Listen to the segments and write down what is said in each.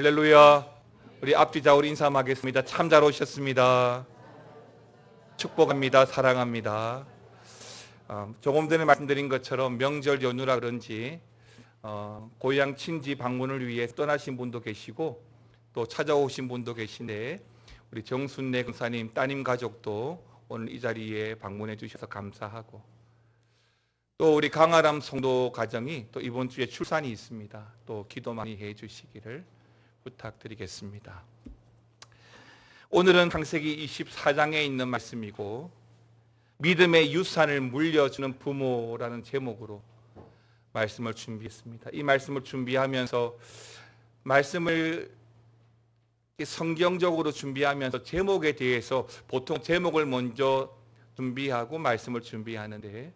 할렐루야. 우리 앞뒤 좌우로 인사하겠습니다. 참 잘 오셨습니다. 축복합니다. 사랑합니다. 조금 전에 말씀드린 것처럼 명절 연휴라 그런지 고향 친지 방문을 위해 떠나신 분도 계시고 또 찾아오신 분도 계신데 우리 정순례 권사님 따님 가족도 오늘 이 자리에 방문해 주셔서 감사하고 또 우리 강아람 성도 가정이 또 이번 주에 출산이 있습니다. 또 기도 많이 해 주시기를 부탁드리겠습니다. 오늘은 창세기 24장에 있는 말씀이고 믿음의 유산을 물려주는 부모라는 제목으로 말씀을 준비했습니다. 이 말씀을 준비하면서 말씀을 성경적으로 준비하면서 제목에 대해서 보통 제목을 먼저 준비하고 말씀을 준비하는데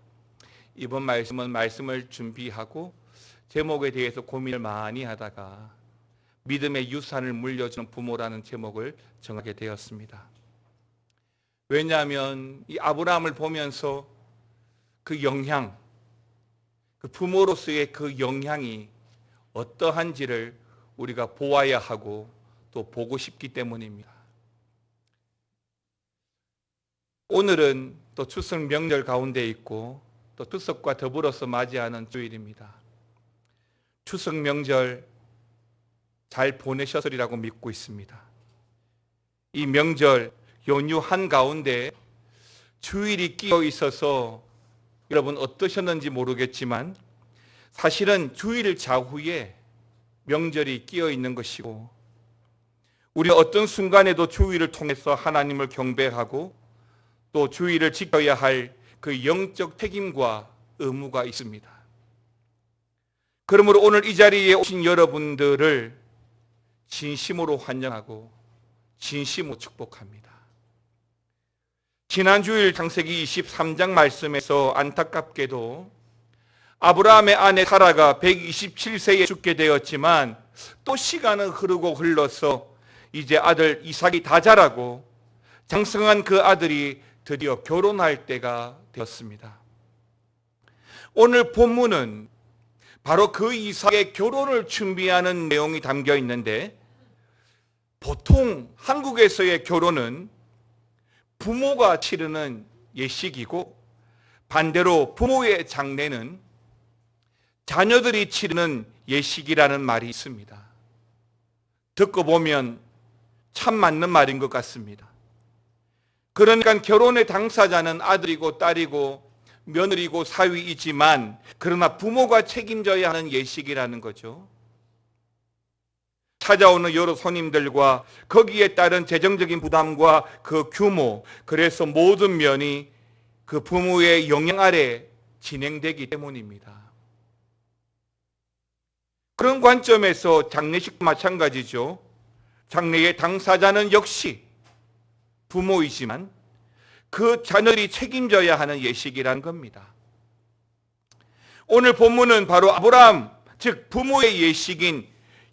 이번 말씀은 말씀을 준비하고 제목에 대해서 고민을 많이 하다가 믿음의 유산을 물려주는 부모라는 제목을 정하게 되었습니다. 왜냐하면 이 아브라함을 보면서 그 영향, 그 부모로서의 그 영향이 어떠한지를 우리가 보아야 하고 또 보고 싶기 때문입니다. 오늘은 또 추석 명절 가운데 있고 또 추석과 더불어서 맞이하는 주일입니다. 추석 명절 잘 보내셨으리라고 믿고 있습니다. 이 명절 연휴 한가운데 주일이 끼어 있어서 여러분 어떠셨는지 모르겠지만 사실은 주일 좌우에 명절이 끼어 있는 것이고 우리는 어떤 순간에도 주일을 통해서 하나님을 경배하고 또 주일을 지켜야 할 그 영적 책임과 의무가 있습니다. 그러므로 오늘 이 자리에 오신 여러분들을 진심으로 환영하고 진심으로 축복합니다. 지난 주일 창세기 23장 말씀에서 안타깝게도 아브라함의 아내 사라가 127세에 죽게 되었지만 또 시간은 흐르고 흘러서 이제 아들 이삭이 다 자라고 장성한 그 아들이 드디어 결혼할 때가 되었습니다. 오늘 본문은 바로 그 이삭의 결혼을 준비하는 내용이 담겨 있는데 보통 한국에서의 결혼은 부모가 치르는 예식이고 반대로 부모의 장례는 자녀들이 치르는 예식이라는 말이 있습니다. 듣고 보면 참 맞는 말인 것 같습니다. 그러니까 결혼의 당사자는 아들이고 딸이고 며느리고 사위이지만 그러나 부모가 책임져야 하는 예식이라는 거죠. 찾아오는 여러 손님들과 거기에 따른 재정적인 부담과 그 규모, 그래서 모든 면이 그 부모의 영향 아래 진행되기 때문입니다. 그런 관점에서 장례식도 마찬가지죠. 장례의 당사자는 역시 부모이지만 그 자녀들이 책임져야 하는 예식이란 겁니다. 오늘 본문은 바로 아브라함, 즉 부모의 예식인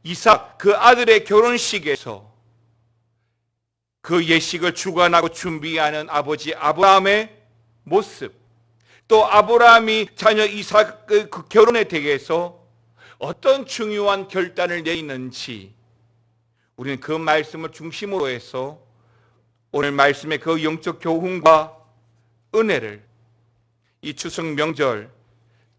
이삭 그 아들의 결혼식에서 그 예식을 주관하고 준비하는 아버지 아브라함의 모습, 또 아브라함이 자녀 이삭의 그 결혼에 대해서 어떤 중요한 결단을 내리는지 우리는 그 말씀을 중심으로 해서 오늘 말씀의 그 영적 교훈과 은혜를 이 추석 명절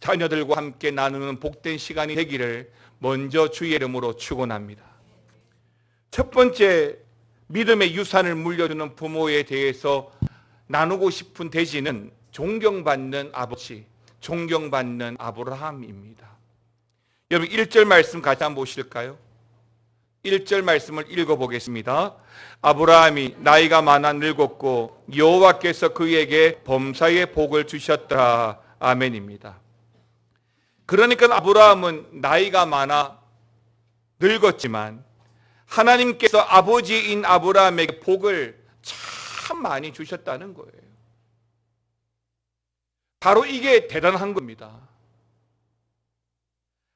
자녀들과 함께 나누는 복된 시간이 되기를 먼저 주의 이름으로 축원합니다. 첫 번째 믿음의 유산을 물려주는 부모에 대해서 나누고 싶은 대지는 존경받는 아버지, 존경받는 아브라함입니다. 여러분 1절 말씀 같이 한번 보실까요? 1절 말씀을 읽어보겠습니다. 아브라함이 나이가 많아 늙었고 여호와께서 그에게 범사의 복을 주셨다. 아멘입니다. 그러니까 아브라함은 나이가 많아 늙었지만 하나님께서 아버지인 아브라함에게 복을 참 많이 주셨다는 거예요. 바로 이게 대단한 겁니다.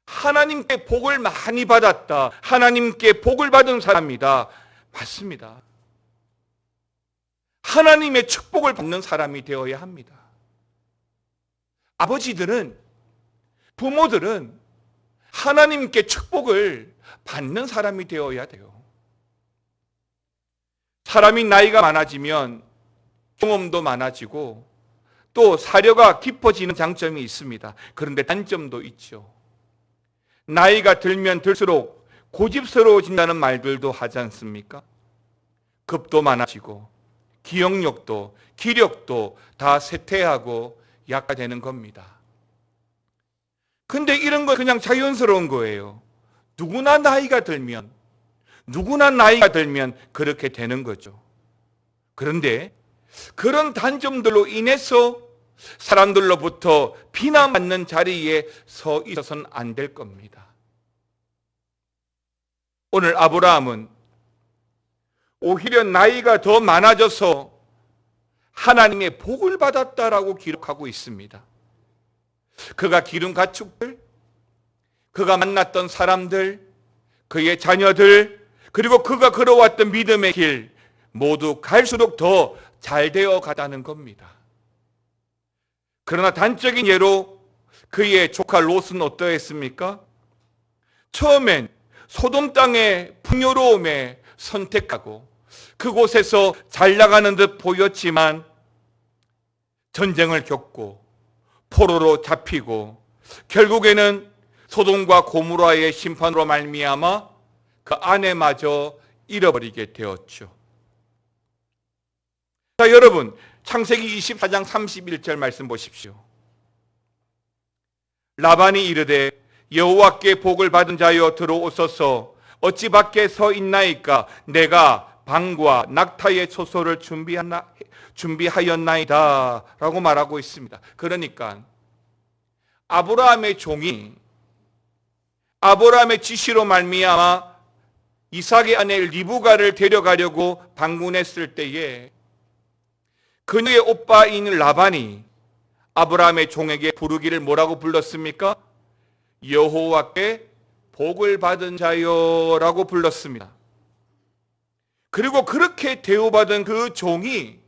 하나님께 복을 많이 받았다. 하나님께 복을 받은 사람이다. 맞습니다. 하나님의 축복을 받는 사람이 되어야 합니다. 아버지들은, 부모들은 하나님께 축복을 받는 사람이 되어야 돼요. 사람이 나이가 많아지면 경험도 많아지고 또 사려가 깊어지는 장점이 있습니다. 그런데 단점도 있죠. 나이가 들면 들수록 고집스러워진다는 말들도 하지 않습니까? 겁도 많아지고 기억력도 기력도 다 쇠퇴하고 약화되는 겁니다. 근데 이런 건 그냥 자연스러운 거예요. 누구나 나이가 들면 그렇게 되는 거죠. 그런데 그런 단점들로 인해서 사람들로부터 비난받는 자리에 서 있어서는 안 될 겁니다. 오늘 아브라함은 오히려 나이가 더 많아져서 하나님의 복을 받았다라고 기록하고 있습니다. 그가 기른 가축들, 그가 만났던 사람들, 그의 자녀들, 그리고 그가 걸어왔던 믿음의 길 모두 갈수록 더 잘 되어 가다는 겁니다. 그러나 단적인 예로 그의 조카 롯은 어떠했습니까? 처음엔 소돔 땅의 풍요로움에 선택하고 그곳에서 잘 나가는 듯 보였지만 전쟁을 겪고 포로로 잡히고 결국에는 소돔과 고모라의 심판으로 말미암아 그 아내마저 잃어버리게 되었죠. 자, 여러분, 창세기 24장 31절 말씀 보십시오. 라반이 이르되 여호와께 복을 받은 자여 들어오소서 어찌 밖에 서 있나이까 내가 방과 낙타의 초소를 준비하였나이다 라고 말하고 있습니다. 그러니까 아브라함의 종이 아브라함의 지시로 말미암아 이삭의 아내 리브가를 데려가려고 방문했을 때에 그녀의 오빠인 라반이 아브라함의 종에게 부르기를 뭐라고 불렀습니까? 여호와께 복을 받은 자요라고 불렀습니다. 그리고 그렇게 대우받은 그 종이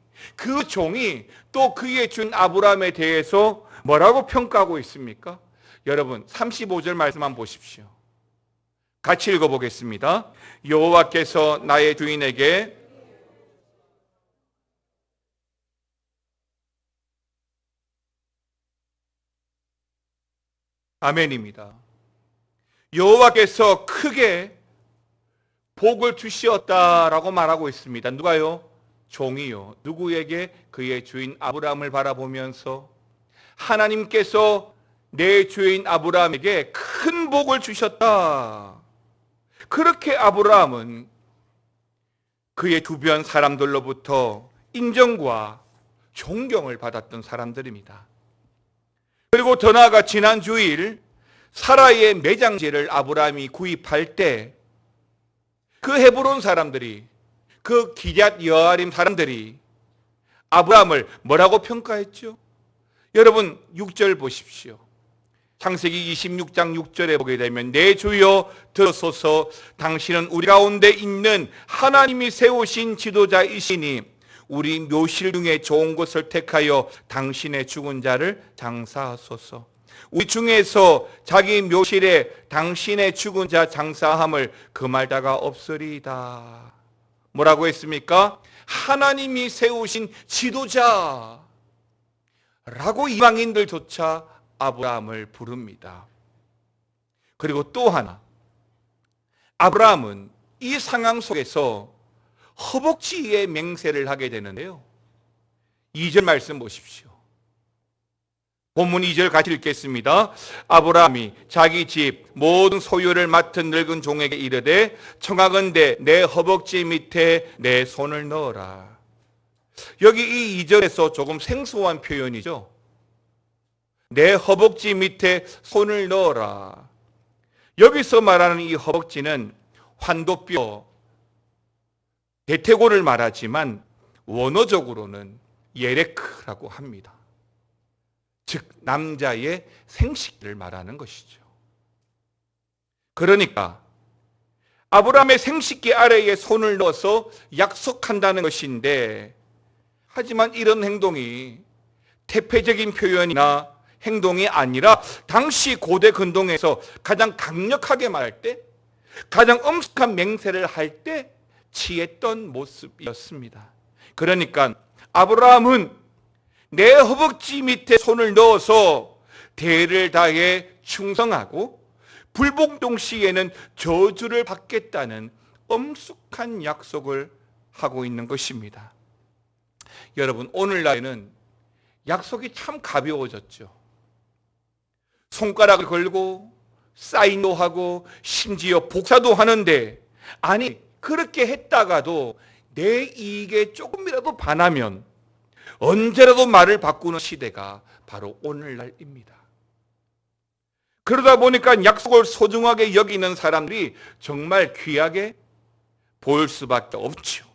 또 그의 준 아브라함에 대해서 뭐라고 평가하고 있습니까? 여러분 35절 말씀만 보십시오. 같이 읽어보겠습니다. 여호와께서 나의 주인에게 아멘입니다. 여호와께서 크게 복을 주시었다라고 말하고 있습니다. 누가요? 종이요. 누구에게? 그의 주인 아브라함을 바라보면서 하나님께서 내 주인 아브라함에게 큰 복을 주셨다. 그렇게 아브라함은 그의 주변 사람들로부터 인정과 존경을 받았던 사람들입니다. 그리고 더 나아가 지난 주일 사라의 매장지를 아브라함이 구입할 때 그 헤브론 사람들이 그 기럇 여아림 사람들이 아브라함을 뭐라고 평가했죠? 여러분 6절 보십시오. 창세기 26장 6절에 보게 되면 내 주여 들으소서 당신은 우리 가운데 있는 하나님이 세우신 지도자이시니 우리 묘실 중에 좋은 곳을 택하여 당신의 죽은 자를 장사하소서. 우리 중에서 자기 묘실에 당신의 죽은 자 장사함을 금할다가 없으리이다. 뭐라고 했습니까? 하나님이 세우신 지도자라고 이방인들조차 아브라함을 부릅니다. 그리고 또 하나, 아브라함은 이 상황 속에서 허벅지의 맹세를 하게 되는데요. 2절 말씀 보십시오. 본문 2절 같이 읽겠습니다. 아브라함이 자기 집 모든 소유를 맡은 늙은 종에게 이르되 청하건대 내 허벅지 밑에 내 손을 넣어라. 여기 이 2절에서 조금 생소한 표현이죠. 내 허벅지 밑에 손을 넣어라. 여기서 말하는 이 허벅지는 환도뼈, 대퇴골을 말하지만 원어적으로는 예레크라고 합니다. 즉 남자의 생식기를 말하는 것이죠. 그러니까 아브라함의 생식기 아래에 손을 넣어서 약속한다는 것인데, 하지만 이런 행동이 태폐적인 표현이나 행동이 아니라 당시 고대 근동에서 가장 강력하게 말할 때, 가장 엄숙한 맹세를 할 때 취했던 모습이었습니다. 그러니까 아브라함은 내 허벅지 밑에 손을 넣어서 대를 다해 충성하고 불복 동시에는 저주를 받겠다는 엄숙한 약속을 하고 있는 것입니다. 여러분, 오늘날에는 약속이 참 가벼워졌죠. 손가락을 걸고 사인도 하고 심지어 복사도 하는데, 아니 그렇게 했다가도 내 이익에 조금이라도 반하면 언제라도 말을 바꾸는 시대가 바로 오늘날입니다. 그러다 보니까 약속을 소중하게 여기는 사람들이 정말 귀하게 보일 수밖에 없죠.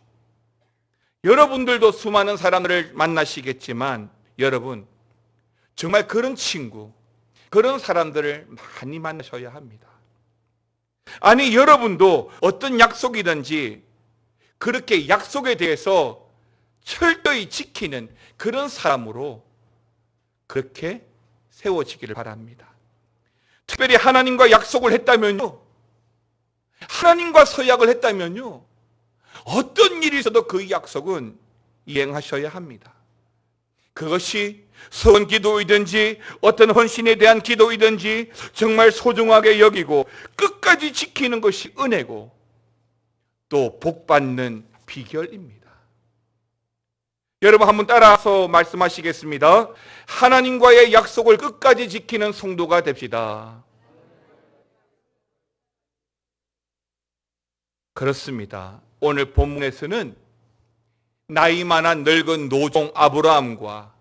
여러분들도 수많은 사람들을 만나시겠지만 여러분, 정말 그런 친구, 그런 사람들을 많이 만나셔야 합니다. 아니, 여러분도 어떤 약속이든지 그렇게 약속에 대해서 철저히 지키는 그런 사람으로 그렇게 세워지기를 바랍니다. 특별히 하나님과 약속을 했다면요, 하나님과 서약을 했다면요, 어떤 일이 있어도 그 약속은 이행하셔야 합니다. 그것이 서원 기도이든지 어떤 헌신에 대한 기도이든지 정말 소중하게 여기고 끝까지 지키는 것이 은혜고 또 복받는 비결입니다. 여러분, 한번 따라서 말씀하시겠습니다. 하나님과의 약속을 끝까지 지키는 성도가 됩시다. 그렇습니다. 오늘 본문에서는 나이 많은 늙은 노종 아브라함과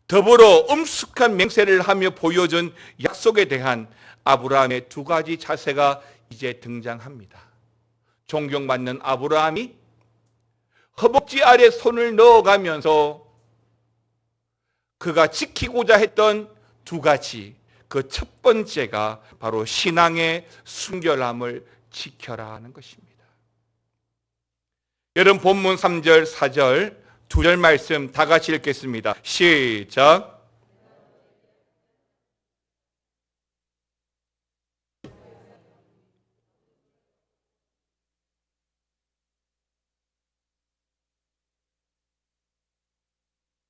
더불어 엄숙한 맹세를 하며 보여준 약속에 대한 아브라함의 두 가지 자세가 이제 등장합니다. 존경받는 아브라함이 허벅지 아래 손을 넣어가면서 그가 지키고자 했던 두 가지, 그 첫 번째가 바로 신앙의 순결함을 지켜라 하는 것입니다. 여러분, 본문 3절, 4절, 2절 말씀 다 같이 읽겠습니다. 시작.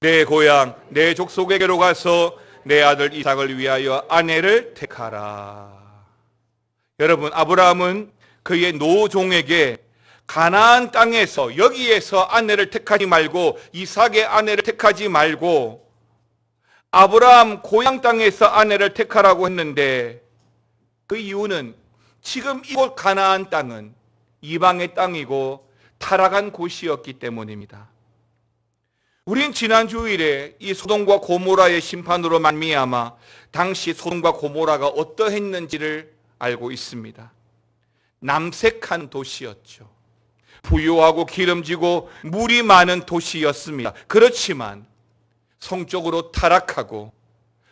내 고향, 내 족속에게로 가서 내 아들 이삭을 위하여 아내를 택하라. 여러분, 아브라함은 그의 노종에게 가나안 땅에서, 여기에서 아내를 택하지 말고 이삭의 아내를 택하지 말고 아브라함 고향 땅에서 아내를 택하라고 했는데, 그 이유는 지금 이곳 가나안 땅은 이방의 땅이고 타락한 곳이었기 때문입니다. 우린 지난 주일에 이 소돔과 고모라의 심판으로 말미암아 당시 소돔과 고모라가 어떠했는지를 알고 있습니다. 남색한 도시였죠. 부유하고 기름지고 물이 많은 도시였습니다. 그렇지만 성적으로 타락하고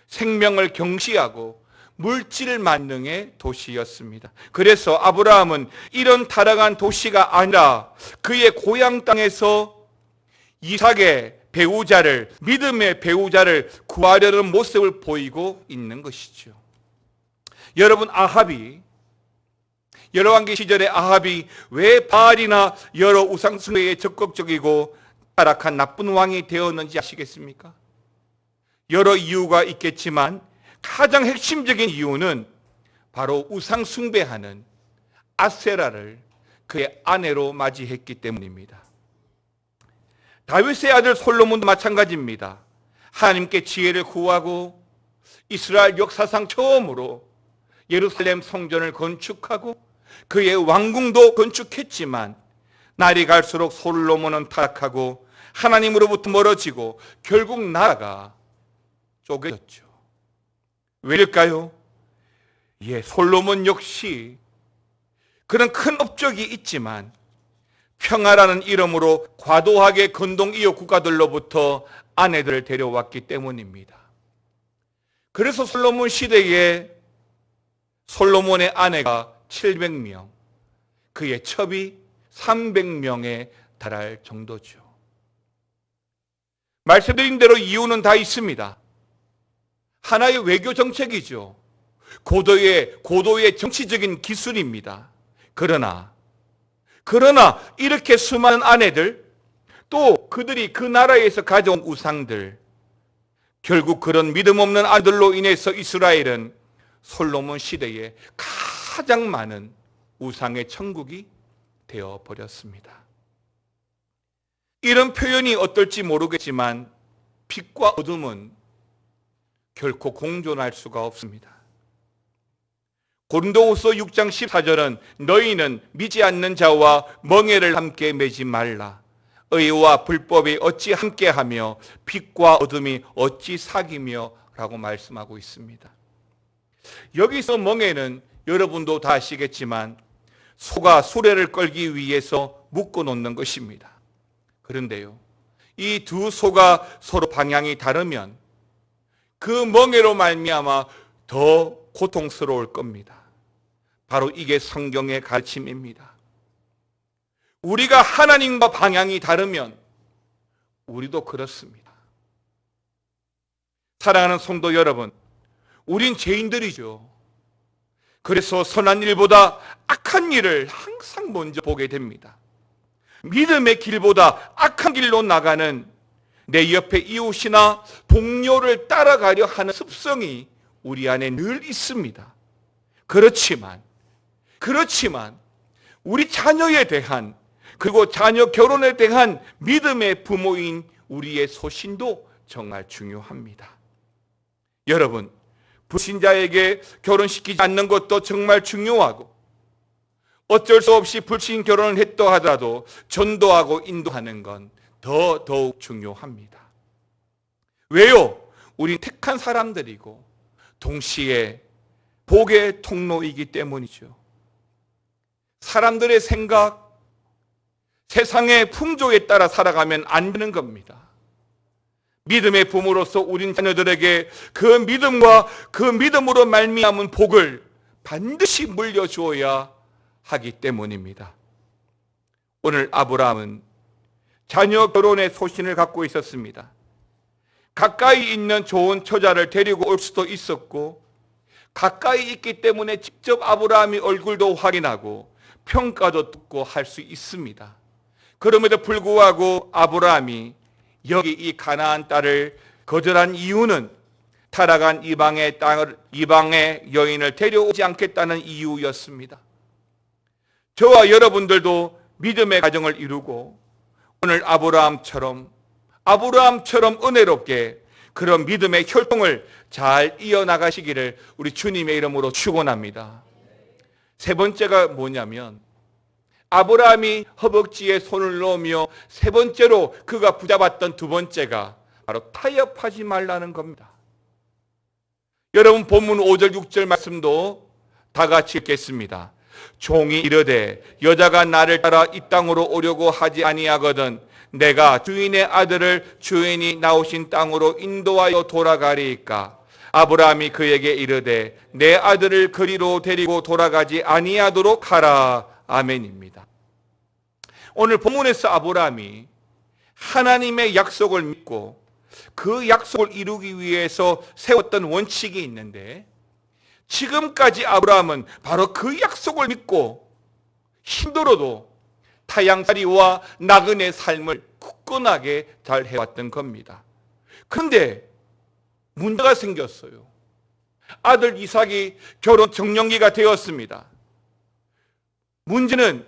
생명을 경시하고 물질 만능의 도시였습니다. 그래서 아브라함은 이런 타락한 도시가 아니라 그의 고향 땅에서 이삭의 배우자를, 믿음의 배우자를 구하려는 모습을 보이고 있는 것이죠. 여러분, 아합이, 열왕기 시절에 아합이 왜 바알이나 여러 우상 숭배에 적극적이고 타락한 나쁜 왕이 되었는지 아시겠습니까? 여러 이유가 있겠지만 가장 핵심적인 이유는 바로 우상 숭배하는 아세라를 그의 아내로 맞이했기 때문입니다. 다윗의 아들 솔로몬도 마찬가지입니다. 하나님께 지혜를 구하고 이스라엘 역사상 처음으로 예루살렘 성전을 건축하고 그의 왕궁도 건축했지만 날이 갈수록 솔로몬은 타락하고 하나님으로부터 멀어지고 결국 나라가 쪼개졌죠. 왜일까요? 솔로몬 역시 그런 큰 업적이 있지만 평화라는 이름으로 과도하게 근동 이웃 국가들로부터 아내들을 데려왔기 때문입니다. 그래서 솔로몬 시대에 솔로몬의 아내가 700명, 그의 첩이 300명에 달할 정도죠. 말씀드린 대로 이유는 다 있습니다. 하나의 외교 정책이죠. 고도의 정치적인 기술입니다. 그러나 이렇게 수많은 아내들, 또 그들이 그 나라에서 가져온 우상들, 결국 그런 믿음 없는 아들로 인해서 이스라엘은 솔로몬 시대에 가장 많은 우상의 천국이 되어버렸습니다. 이런 표현이 어떨지 모르겠지만 빛과 어둠은 결코 공존할 수가 없습니다. 고린도후서 6장 14절은 너희는 믿지 않는 자와 멍에를 함께 매지 말라. 의와 불법이 어찌 함께하며 빛과 어둠이 어찌 사귀며 라고 말씀하고 있습니다. 여기서 멍에는 여러분도 다 아시겠지만 소가 수레를 끌기 위해서 묶어 놓는 것입니다. 그런데요, 이 두 소가 서로 방향이 다르면 그 멍에로 말미암아 더 고통스러울 겁니다. 바로 이게 성경의 가르침입니다. 우리가 하나님과 방향이 다르면 우리도 그렇습니다. 사랑하는 성도 여러분, 우린 죄인들이죠. 그래서 선한 일보다 악한 일을 항상 먼저 보게 됩니다. 믿음의 길보다 악한 길로 나가는 내 옆에 이웃이나 동료를 따라가려 하는 습성이 우리 안에 늘 있습니다. 그렇지만 우리 자녀에 대한, 그리고 자녀 결혼에 대한 믿음의 부모인 우리의 소신도 정말 중요합니다. 여러분, 불신자에게 결혼시키지 않는 것도 정말 중요하고, 어쩔 수 없이 불신 결혼을 했다 하더라도 전도하고 인도하는 건 더더욱 중요합니다. 왜요? 우린 택한 사람들이고 동시에 복의 통로이기 때문이죠. 사람들의 생각, 세상의 풍조에 따라 살아가면 안 되는 겁니다. 믿음의 부모로서 우린 자녀들에게 그 믿음과 그 믿음으로 말미암은 복을 반드시 물려주어야 하기 때문입니다. 오늘 아브라함은 자녀 결혼의 소신을 갖고 있었습니다. 가까이 있는 좋은 처자를 데리고 올 수도 있었고, 가까이 있기 때문에 직접 아브라함이 얼굴도 확인하고 평가도 듣고 할 수 있습니다. 그럼에도 불구하고 아브라함이 여기 이 가나안 땅을 거절한 이유는 타락한 이방의 여인을 데려오지 않겠다는 이유였습니다. 저와 여러분들도 믿음의 가정을 이루고 오늘 아브라함처럼 은혜롭게 그런 믿음의 혈통을 잘 이어나가시기를 우리 주님의 이름으로 축원합니다. 세 번째가 뭐냐면, 아브라함이 허벅지에 손을 넣으며 세 번째로 그가 붙잡았던 두 번째가 바로 타협하지 말라는 겁니다. 여러분, 본문 5절 6절 말씀도 다 같이 읽겠습니다. 종이 이르되 여자가 나를 따라 이 땅으로 오려고 하지 아니하거든 내가 주인의 아들을 주인이 나오신 땅으로 인도하여 돌아가리이까. 아브라함이 그에게 이르되 내 아들을 그리로 데리고 돌아가지 아니하도록 하라. 아멘입니다. 오늘 본문에서 아브라함이 하나님의 약속을 믿고 그 약속을 이루기 위해서 세웠던 원칙이 있는데, 지금까지 아브라함은 바로 그 약속을 믿고 힘들어도 타양살이와 나그네 삶을 굳건하게 잘 해왔던 겁니다. 그런데 문제가 생겼어요. 아들 이삭이 결혼 적령기가 되었습니다. 문제는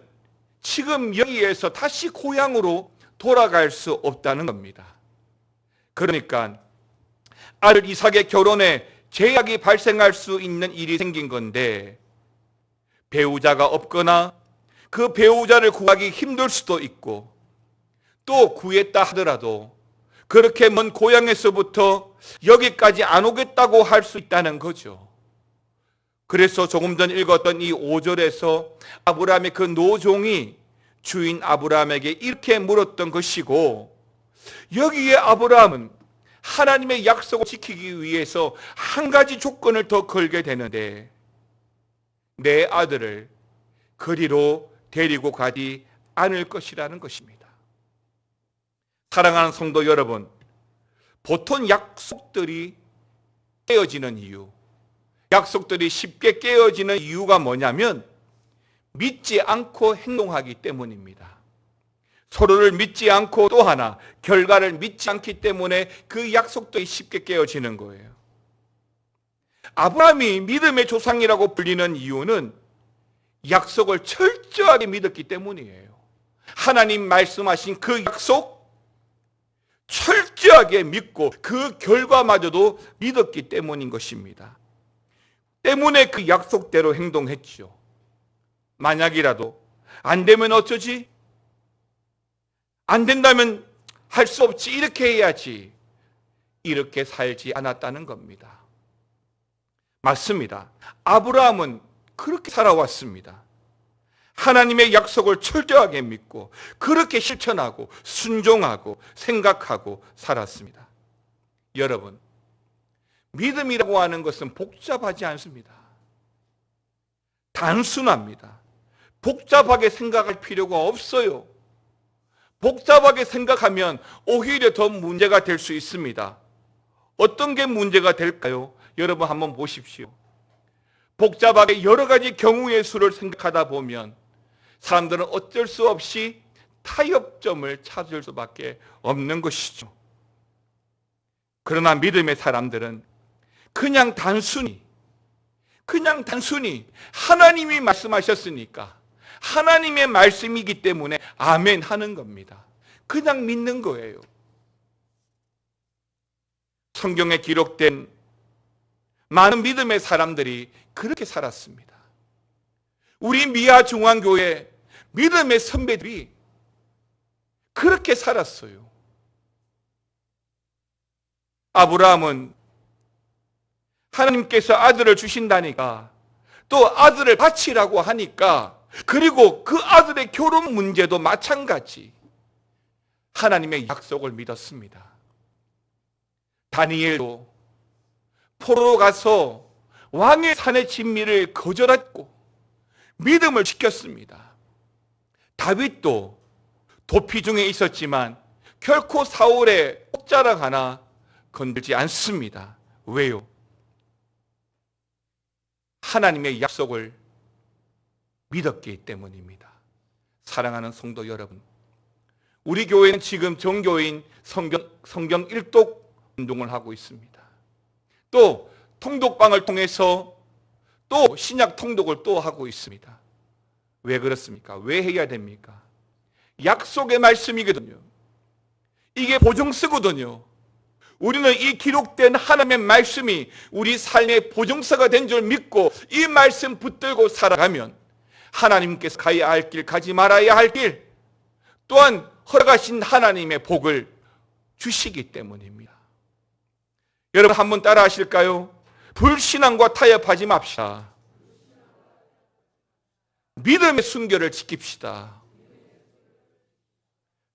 지금 여기에서 다시 고향으로 돌아갈 수 없다는 겁니다. 그러니까 아들 이삭의 결혼에 제약이 발생할 수 있는 일이 생긴 건데, 배우자가 없거나 그 배우자를 구하기 힘들 수도 있고, 또 구했다 하더라도 그렇게 먼 고향에서부터 여기까지 안 오겠다고 할 수 있다는 거죠. 그래서 조금 전 읽었던 이 5절에서 아브라함의 그 노종이 주인 아브라함에게 이렇게 물었던 것이고, 여기에 아브라함은 하나님의 약속을 지키기 위해서 한 가지 조건을 더 걸게 되는데, 내 아들을 그리로 데리고 가지 않을 것이라는 것입니다. 사랑하는 성도 여러분, 보통 약속들이 깨어지는 이유, 약속들이 쉽게 깨어지는 이유가 뭐냐면 믿지 않고 행동하기 때문입니다. 서로를 믿지 않고 또 하나 결과를 믿지 않기 때문에 그 약속들이 쉽게 깨어지는 거예요. 아브라함이 믿음의 조상이라고 불리는 이유는 약속을 철저하게 믿었기 때문이에요. 하나님 말씀하신 그 약속 철저하게 믿고 그 결과마저도 믿었기 때문인 것입니다. 때문에 그 약속대로 행동했죠. 만약이라도 안 되면 어쩌지? 안 된다면 할 수 없지, 이렇게 해야지, 이렇게 살지 않았다는 겁니다. 맞습니다. 아브라함은 그렇게 살아왔습니다. 하나님의 약속을 철저하게 믿고 그렇게 실천하고 순종하고 생각하고 살았습니다. 여러분, 믿음이라고 하는 것은 복잡하지 않습니다. 단순합니다. 복잡하게 생각할 필요가 없어요. 복잡하게 생각하면 오히려 더 문제가 될 수 있습니다. 어떤 게 문제가 될까요? 여러분 한번 보십시오. 복잡하게 여러 가지 경우의 수를 생각하다 보면 사람들은 어쩔 수 없이 타협점을 찾을 수밖에 없는 것이죠. 그러나 믿음의 사람들은 그냥 단순히 하나님이 말씀하셨으니까 하나님의 말씀이기 때문에 아멘 하는 겁니다. 그냥 믿는 거예요. 성경에 기록된 많은 믿음의 사람들이 그렇게 살았습니다. 우리 미아 중앙교회 믿음의 선배들이 그렇게 살았어요. 아브라함은 하나님께서 아들을 주신다니까, 또 아들을 바치라고 하니까, 그리고 그 아들의 결혼 문제도 마찬가지 하나님의 약속을 믿었습니다. 다니엘도 포로로 가서 왕의 산의 진미를 거절했고 믿음을 지켰습니다. 다윗도 도피 중에 있었지만 결코 사울의 옷자락 하나 건들지 않습니다. 왜요? 하나님의 약속을 믿었기 때문입니다. 사랑하는 성도 여러분, 우리 교회는 지금 정교인 성경 일독 운동을 하고 있습니다. 또 통독방을 통해서 또 신약 통독을 또 하고 있습니다. 왜 그렇습니까? 왜 해야 됩니까? 약속의 말씀이거든요. 이게 보증서거든요. 우리는 이 기록된 하나님의 말씀이 우리 삶의 보증서가 된 줄 믿고 이 말씀 붙들고 살아가면 하나님께서 가야 할 길, 가지 말아야 할 길, 또한 허락하신 하나님의 복을 주시기 때문입니다. 여러분 한번 따라 하실까요? 불신앙과 타협하지 맙시다. 믿음의 순결을 지킵시다.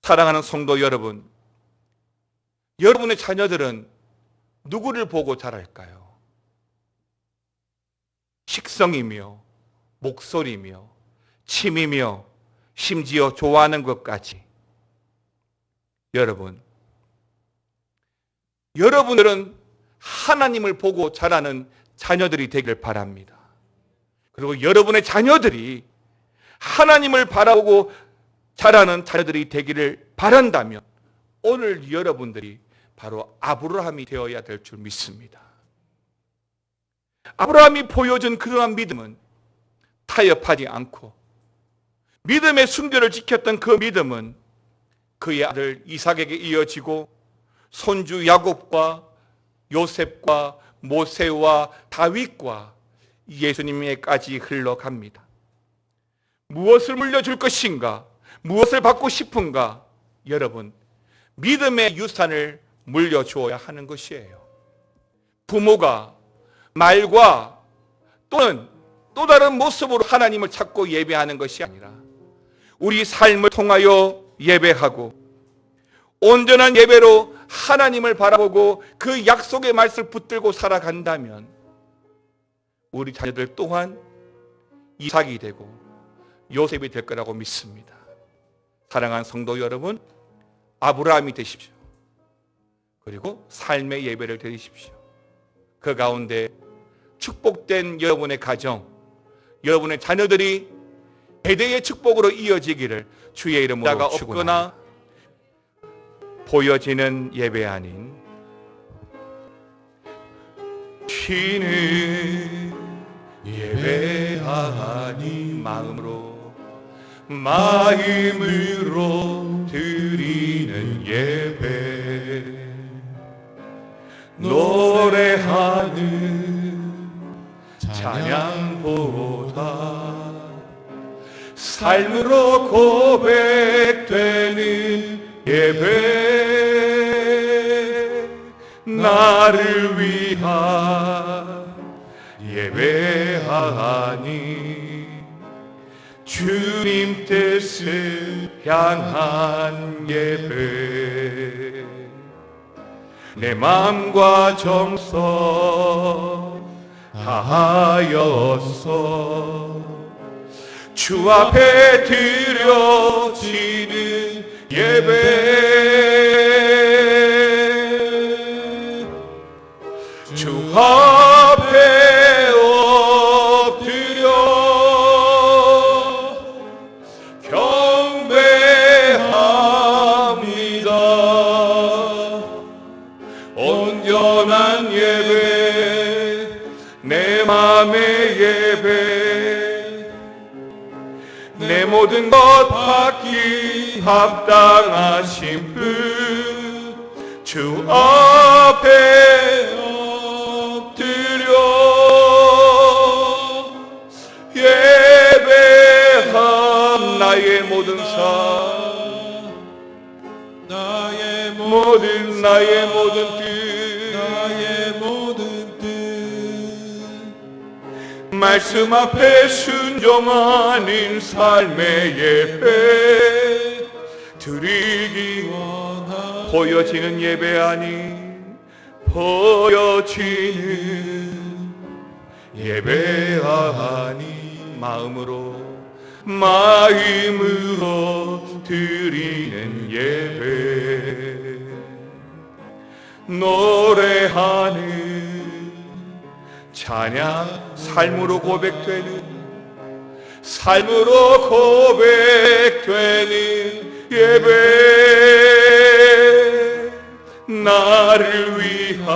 사랑하는 성도 여러분, 여러분의 자녀들은 누구를 보고 자랄까요? 식성이며 목소리며 침이며 심지어 좋아하는 것까지. 여러분들은 하나님을 보고 자라는 자녀들이 되길 바랍니다. 그리고 여러분의 자녀들이 하나님을 바라보고 자라는 자녀들이 되기를 바란다면 오늘 여러분들이 바로 아브라함이 되어야 될 줄 믿습니다. 아브라함이 보여준 그러한 믿음은 타협하지 않고 믿음의 순결을 지켰던 그 믿음은 그의 아들 이삭에게 이어지고 손주 야곱과 요셉과 모세와 다윗과 예수님에까지 흘러갑니다. 무엇을 물려줄 것인가? 무엇을 받고 싶은가? 여러분, 믿음의 유산을 물려주어야 하는 것이에요. 부모가 말과 또는 또 다른 모습으로 하나님을 찾고 예배하는 것이 아니라 우리 삶을 통하여 예배하고 온전한 예배로 하나님을 바라보고 그 약속의 말씀을 붙들고 살아간다면 우리 자녀들 또한 이삭이 되고 요셉이 될 거라고 믿습니다. 사랑하는 성도 여러분, 아브라함이 되십시오. 그리고 삶의 예배를 드리십시오. 그 가운데 축복된 여러분의 가정, 여러분의 자녀들이 대대의 축복으로 이어지기를 주의 이름으로 축원하나 보여지는 예배 아닌 쉬는 예배 아닌 마음으로 드리는 예배, 노래하는 찬양보다 삶으로 고백되는 예배, 나를 위한 예배하니 주님 뜻을 향한 예배, 내 마음과 정성 다하여서 주 앞에 드려지는 예배, 주 앞에 엎드려 경배합니다. 온전한 예배, 내 맘의 예배, 내 모든 것 받기 합당하신 주 앞에 엎드려 예배함. 나의 모든 삶, 나의 모든 뜻, 말씀 앞에 순종하는 삶의 예배 드리기 원하. 보여지는 예배 아닌 보여지는 예배 아닌 마음으로 드리는 예배, 노래하는 찬양, 삶으로 고백되는 예배, 나를 위한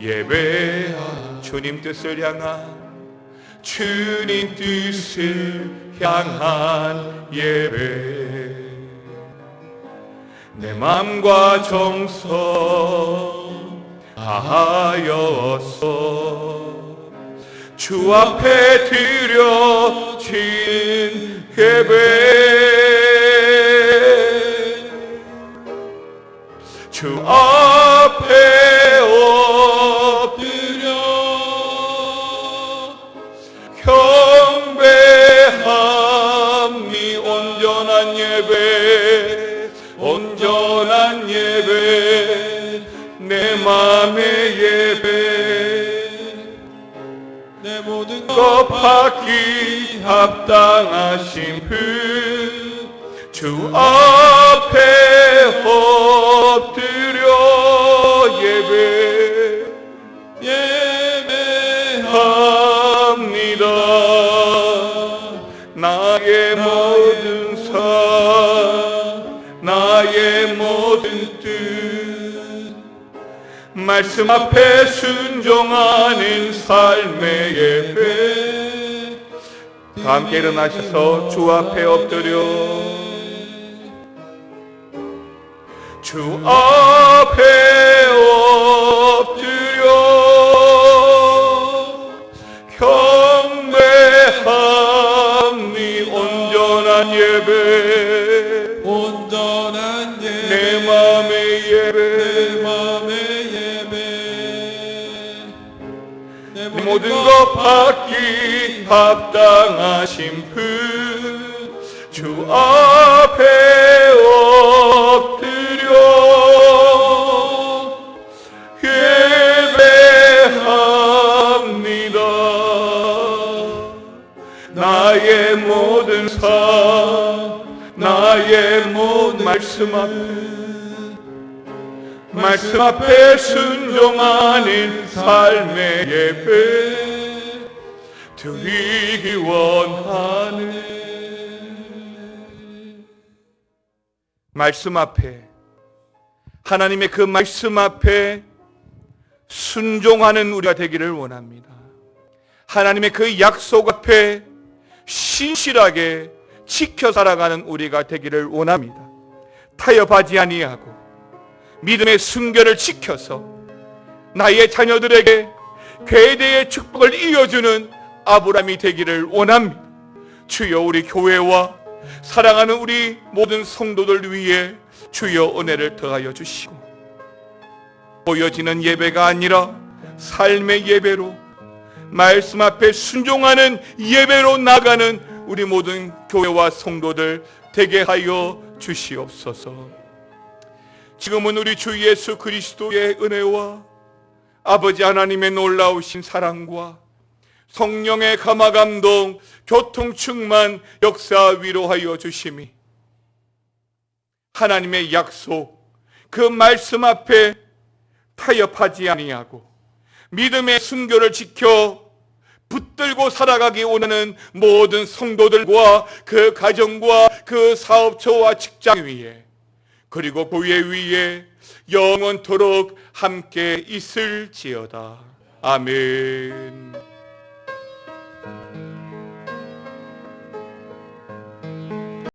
예배, 주님 뜻을 향한 예배, 내 맘과 정성 다하여서 주 앞에 드려진 예배, 주 앞에 엎드려 경배함이 온전한 예배, 내 맘의 예배, 내 모든 것 받기 합당하신 주 앞에 엎드려 예배합니다. 나의 모든 삶, 나의 모든 뜻, 말씀 앞에 순종하는 삶의 예배, 다 함께 일어나셔서 주 앞에 엎드려 주 앞에 엎드려 경배함이 온전한 예배, 내 맘의 예배, 내 모든 것 받기 합당하신 주 앞에 엎드려 예배합니다. 나의 모든 삶, 나의 모든 말씀 앞에 말씀 앞에 순종하는 삶의 예배 드리기 원하네. 말씀 앞에, 하나님의 그 말씀 앞에 순종하는 우리가 되기를 원합니다. 하나님의 그 약속 앞에 신실하게 지켜 살아가는 우리가 되기를 원합니다. 타협하지 아니하고 믿음의 순결을 지켜서 나의 자녀들에게 괴대의 축복을 이어주는 아브라함이 되기를 원합니다. 주여, 우리 교회와 사랑하는 우리 모든 성도들 위해 주여 은혜를 더하여 주시고, 보여지는 예배가 아니라 삶의 예배로, 말씀 앞에 순종하는 예배로 나가는 우리 모든 교회와 성도들 되게 하여 주시옵소서. 지금은 우리 주 예수 그리스도의 은혜와 아버지 하나님의 놀라우신 사랑과 성령의 감화감동, 교통충만 역사 위로하여 주심이, 하나님의 약속, 그 말씀 앞에 타협하지 아니하고 믿음의 순교를 지켜 붙들고 살아가기 원하는 모든 성도들과 그 가정과 그 사업처와 직장 위에, 그리고 교회 위에 영원토록 함께 있을지어다. 아멘.